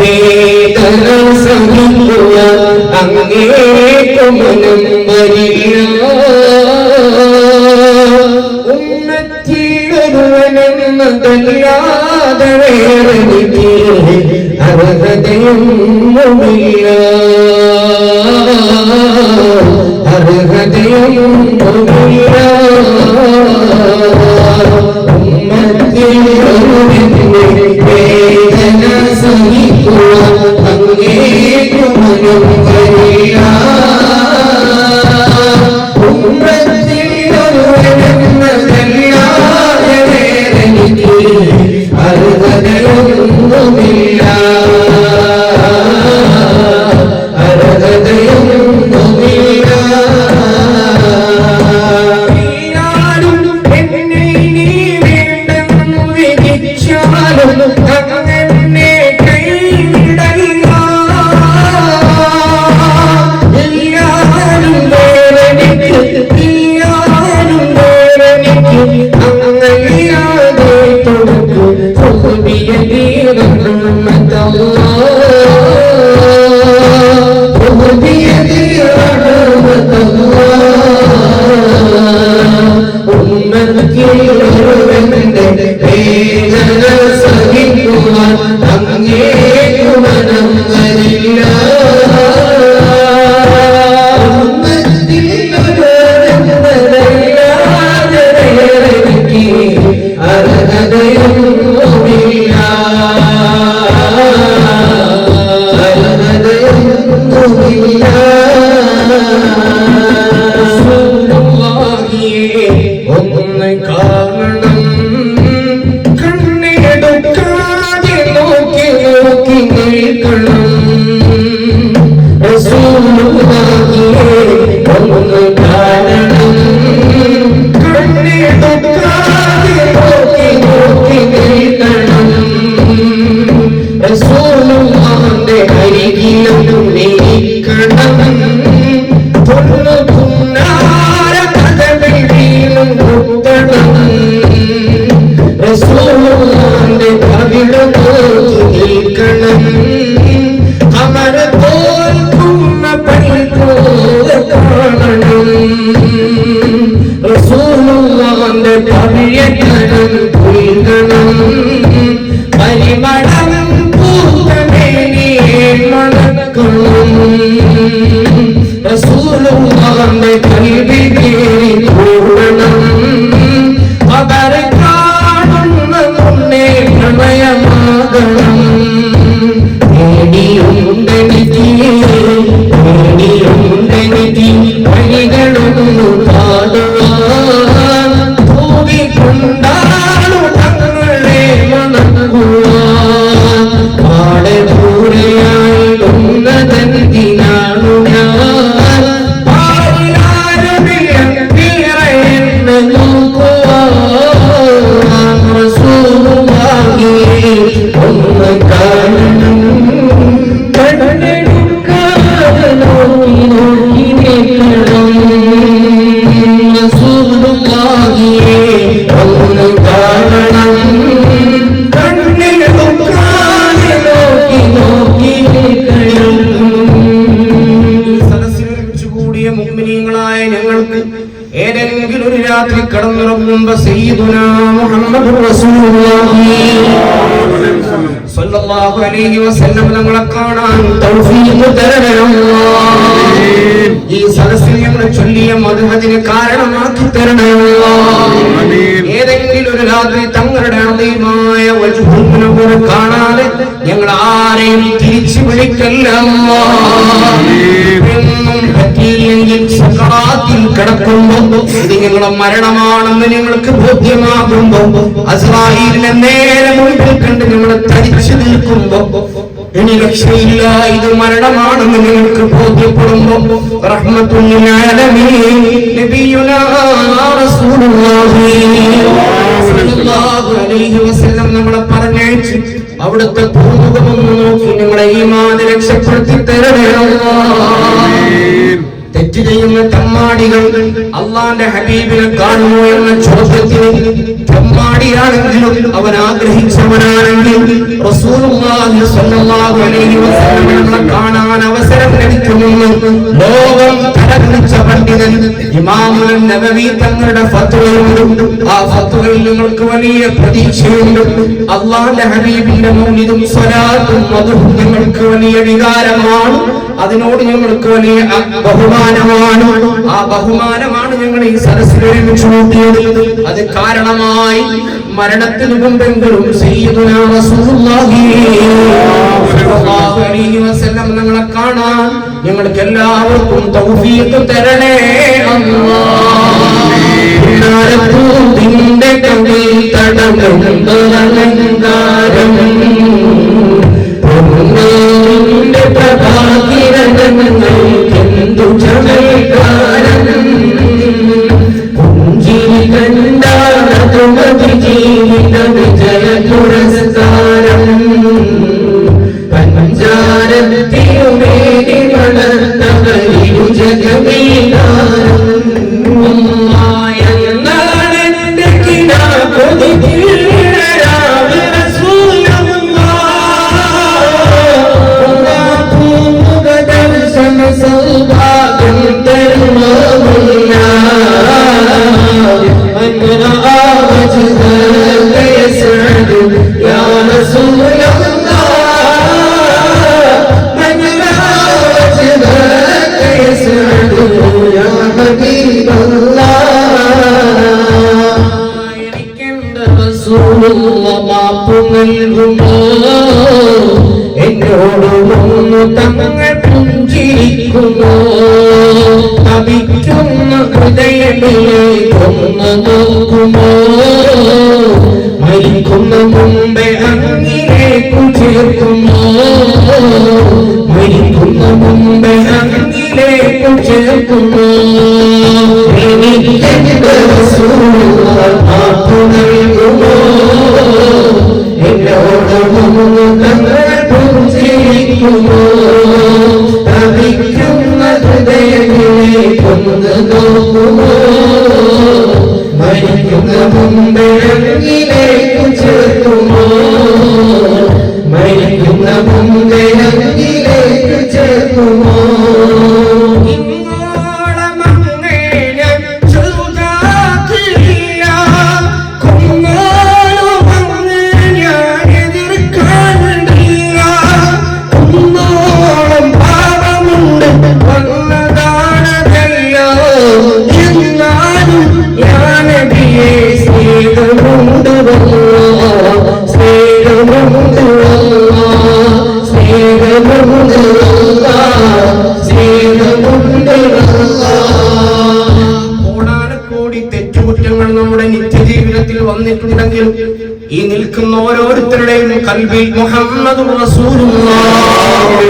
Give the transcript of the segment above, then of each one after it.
വേദന സഹിക്കുവാൻ അങ്ങേക്കും മനം വരില്ല. ഉമ്മത്തിലൊരുവനെന്നതല്ലാതെ വേറെ അർഹതയൊന്നുമില്ല, അർഹതയൊന്നുമില്ല. വേദന സഹിക്കുവാൻ അങ്ങേക്കും മനം വരില്ല. ഉമ്മത്തിലൊരുവനെന്നതല്ലാതെ വേറെ അർഹതയൊന്നുമില്ല, അർഹതയൊന്നുമില്ല. ഏതെങ്കിലും ഒരു രാത്രി കടന്നുറങ്ങുമ്പോ സയ്യിദുനാ മുഹമ്മദുർ റസൂലുള്ളാഹി സ്വല്ലല്ലാഹു അലൈഹി വസല്ലം നമ്മളെ കാണാൻ തൗഫീഖ് തരണേ അല്ലാഹ്. ഈ സദസ്സിൽ ഞങ്ങൾ ചൊല്ലിയ മദ്ഹദിന് കാരണമാക്കി തരണേ അല്ലാഹ്. ഏതെങ്കിലും ഒരു രാത്രി തങ്ങളുടെ അദീമായ വജ്ഹുൽ മുനവ്വർ കാണാതെ ഞങ്ങൾ ആരെയും തിരിച്ചു വിളിക്കല്ല അല്ലാഹ്. പറ്റിയില്ലെങ്കിൽ സക്കറാത്തിൽ കിടക്കുമ്പോൾ ഇത് നിങ്ങളുടെ മരണമാണെന്ന് നിങ്ങൾക്ക് ബോധ്യമാകുമ്പോ അസ്റായീലിനെ നേരെ മുൻപിൽ കണ്ട് നിങ്ങളെ തരിച്ചു നിൽക്കുമ്പോ ഇനി രക്ഷയില്ല, ഇത് മരണമാണെന്ന് നിങ്ങൾക്ക് ബോധ്യപ്പെടുമ്പോ റഹ്മത്തുൽ ലിൽ ആലമീൻ നബിയുനാ റസൂലുള്ളാഹി സ്വല്ലല്ലാഹു അലൈഹി വസല്ലം നമ്മളെ പറഞ്ഞയച്ചു അവിടുത്തെ പൂർവ്വമൊന്ന് നോക്കി നിങ്ങളെ ഈമാൻ രക്ഷപ്പെടുത്തി തരണേ അല്ലാഹ്. തെറ്റ് ചെയ്യുന്ന തമ്മാടികൾ അള്ളാന്റെ ഹബീബിനെ കാണുമോ എന്ന ചോദ്യത്തിന് തമ്മാടിയാണെങ്കിലും അവൻ ആഗ്രഹിച്ചവനാണെങ്കിൽ റസൂലുള്ളാഹി സ്വല്ലല്ലാഹു അലൈഹി വസല്ലം കാണാൻ അവസരം ലഭിക്കുമെന്ന് ലോകം തലകുനിച്ച പണ്ഡിതൻ ഇമാമുൽ നബവി തങ്ങളുടെ ഫത്വയുണ്ട്. ആ ഫത്വയിൽ നിങ്ങൾക്ക് വലിയ പ്രതീക്ഷയുണ്ട്. അല്ലാഹുവിന്റെ ഹബീബിന്റെ മൗലിദും സ്വലാത്തും മദ്ഹും നിങ്ങൾക്ക് വലിയ വികാരമാണ്. അതിനോട് ഞങ്ങൾക്ക് വലിയ ബഹുമാനമാണ്. ആ ബഹുമാനമാണ് ഞങ്ങൾ ഈ സദസ്സിൽ ഒരുമിച്ച് കൂട്ടിയത്. അത് കാരണമായി മരണത്തിന് മുമ്പെങ്കിലും സയ്യിദുനാ റസൂലുള്ളാഹി സ്വല്ലല്ലാഹു അലൈഹി വസല്ലം ഞങ്ങളെ കാണാൻ ഞങ്ങൾക്ക് എല്ലാവർക്കും തൗഫീഖ് തരണേ അല്ലാഹ്. കവിൽ തടമുണ്ടലങ്കാരം പൊന്നേന്റെ പ്രഭാകിരണങ്ങൾക്കെന്തു ചമൽക്കാരം പുഞ്ചിരി കണ്ടാലതു മതി ജീവിത വിജയ പുരസ്കാരം പഞ്ചാരത്തിയുമേനി വളർത്തവരിരു ജഗമീകാരം എന്നോട് ഒന്ന് തങ്ങൾ പുഞ്ചിരിക്കുമോ തപിക്കുന്ന ഹൃദയത്തിലേക്കൊന്ന് നോക്കുമോ മരിക്കുന്ന മുമ്പേ അങ്ങിലേക്കു ചേർക്കുമോ മരിക്കുന്ന മുമ്പേ അങ്ങിലേക്കു ചേർക്കുമോ എനിക്കെന്റെ മാപ്പു നൽകുമോ എന്നോടൊന്ന് തങ്ങൾ പുഞ്ചിരിക്കുമോ തപിക്കുന്ന ഹൃദയത്തിലേക്കൊന്ന് നോക്കുമോ മരിക്കുന്ന മുമ്പേ അങ്ങിലേക്കു ചേർക്കുമോ മരിക്കുന്ന മുമ്പേ അങ്ങിലേക്കു ചേർക്കുമോ നമ്മുടെ നിത്യജീവിതത്തിൽ വന്നിട്ടുണ്ടെങ്കിലും ഈ നിൽക്കുന്ന ഓരോരുത്തരുടെയും കൽബിൽ മുഹമ്മദുർ റസൂലുള്ളാഹി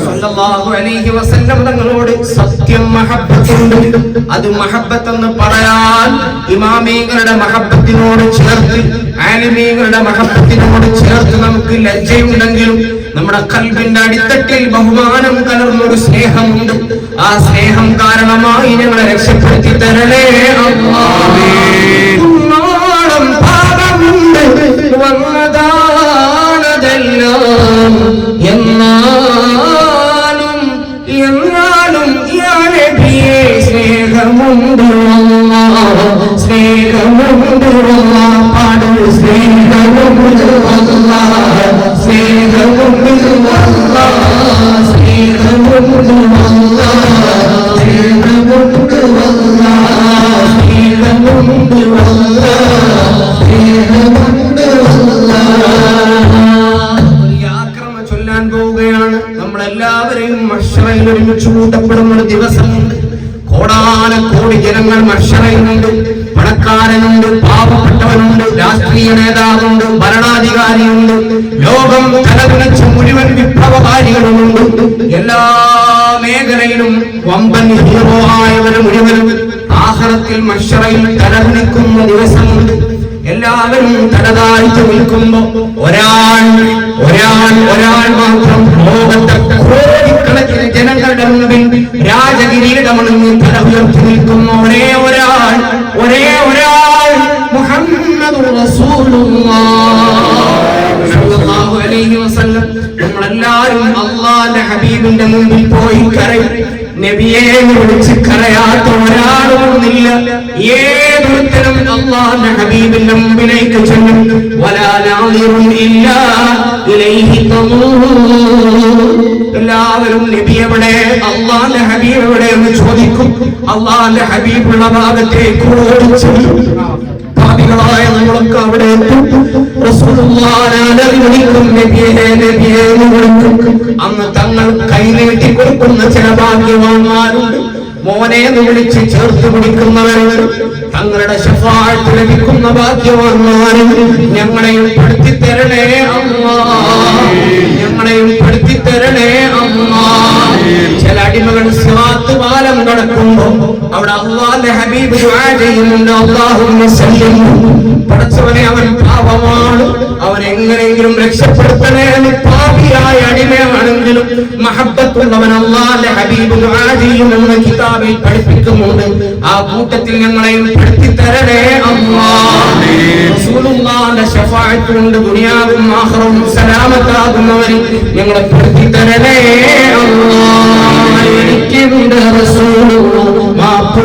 സ്വല്ലല്ലാഹു അലൈഹി വസല്ലം തങ്ങളോട് സത്യം മഹബ്ബത്തുണ്ട്. അത് മഹബ്ബത്ത് എന്ന് പറയാൻ ഇമാമീങ്ങളുടെ മഹബ്ബത്തിനോട് ചേർത്ത് ആലിമീങ്ങളുടെ മഹബ്ബത്തിനോട് ചേർത്ത് നമുക്ക് ലജ്ജയുണ്ടെങ്കിലും നമ്മുടെ കൽബിന്റെ അടിത്തട്ടിൽ ബഹുമാനം കലർന്നൊരു സ്നേഹമുണ്ട്. ആ സ്നേഹം കാരണമായി ഞങ്ങളെ രക്ഷപ്പെടുത്തി തരണേ അല്ലാഹ്. പാപമുണ്ട് വന്നതാണതെല്ലാം എന്നാലും യാ നബിയേ സ്നേഹമുണ്ട് സ്നേഹമുണ്ട് പാടും സ്നേഹമുണ്ട് സ്നേഹമുണ്ട് സ്നേഹമുണ്ട് നമ്മളെല്ലാവരെയും മഹ്ശറയിൽ ഒരുമിച്ച് കൂട്ടപ്പെടുന്ന ദിവസമുണ്ട്. കോടാനക്കോടി ജനങ്ങൾ മഹ്ശറയിലുണ്ട്. പണക്കാരനുണ്ട്, പാവപ്പെട്ടവനുണ്ട്, രാഷ്ട്രീയ നേതാവുണ്ട്, ഭരണാധികാരിയുണ്ട്, ലോകം തലകുനിച്ച മുഴുവൻ വിപ്ലവകാരികളുമുണ്ട്. എല്ലാ മേഖലയിലും വമ്പൻ ഹീറോ ആയവരും മുഴുവനും ആഖിറത്തിൽ മഹ്ശറയിൽ തലകുനിക്കുന്ന ദിവസമുണ്ട്. എല്ലാവരും തലതാഴ്ത്തി നിൽക്കുമ്പോ ഒരാൾ മാത്രം ലോകത്തെ കോടിക്കണക്കിന് ജനങ്ങളുടെ മുമ്പിൽ രാജകിരീടമണിഞ്ഞ് തല ഉയർത്തി നിൽക്കുന്ന ഒരേ ഒരാൾ മുഹമ്മദുർ റസൂലുള്ളാഹി സ്വല്ലല്ലാഹു സല്ലല്ലാഹു അലൈഹി വസല്ലം നമ്മളെല്ലാവരും അല്ലാഹുവിന്റെ ഹബീബിന്റെ മുമ്പിൽ പോയി കരയും. നബിയെ വിളിച്ച് കരയാത്ത ഒരാളുമില്ല. ഏതൊരുത്തരും അല്ലാഹുവിന്റെ ഹബീബിന്റെ മുമ്പിലേക്ക് ചെല്ലും. വലാ നാദിറുൻ ഇല്ലാ ഇലൈഹി എല്ലാവരും നബി എവിടെ, അല്ലാഹുവിന്റെ ഹബീബ് എവിടെ എന്ന് ചോദിക്കും. അല്ലാഹുവിന്റെ ഹബീബുള്ള ഭാഗത്തേക്ക് ഓടിച്ചു പാപികളായ നമ്മളൊക്കെ അവിടെ എത്തും. അന്ന് തങ്ങൾ കൈനീട്ടി കൊടുക്കുന്ന ചില ഭാഗ്യവാന്മാരുണ്ട്. മോനെ എന്ന് വിളിച്ച് ചേർത്ത് പിടിക്കുന്നവർ, തങ്ങളുടെ ശഫാഅത്ത് ലഭിക്കുന്ന ഭാഗ്യവാന്മാരും. ഞങ്ങളെയും പെടുത്തിത്തരണേ അല്ലാഹ്, ഞങ്ങളെയും പെടുത്തിത്തരണേ അല്ലാഹ്. ചില അടിമകൾ സിറാത്ത് പാലം കടക്കുമ്പോ അവിടെ അല്ലാഹുവിന്റെ ഹബീബ് ദുആ ചെയ്യുന്നുണ്ട്. അല്ലാഹുമ്മ സല്ലി, പടച്ചവനെ അവൻ പാപമാണ്, അവൻ എങ്ങനെയെങ്കിലും രക്ഷപ്പെടുത്തണേ എന്ന്. പാപിയായ അടിമയാണെങ്കിലും മഹബ്ബത്തുള്ളവൻ അല്ലാഹുവിന്റെ ഹബീബ് ദുആ ചെയ്യുമെന്ന് കിതാബിൽ പഠിപ്പിക്കുന്നുണ്ട്. ആ കൂട്ടത്തിൽ ഞങ്ങളെയും പെടുത്തിത്തരണേ അല്ലാഹ്. റസൂലുള്ളാഹിന്റെ ശഫാഅത്ത് കൊണ്ട് ദുനിയാവും ആഖിറവും സലാമത്താകുന്നവർ ഞങ്ങളെ പെടുത്തിത്തരണേ അല്ലാഹ്. എനിക്കെന്റെ റസൂലുള്ളാഹ് മാപ്പ്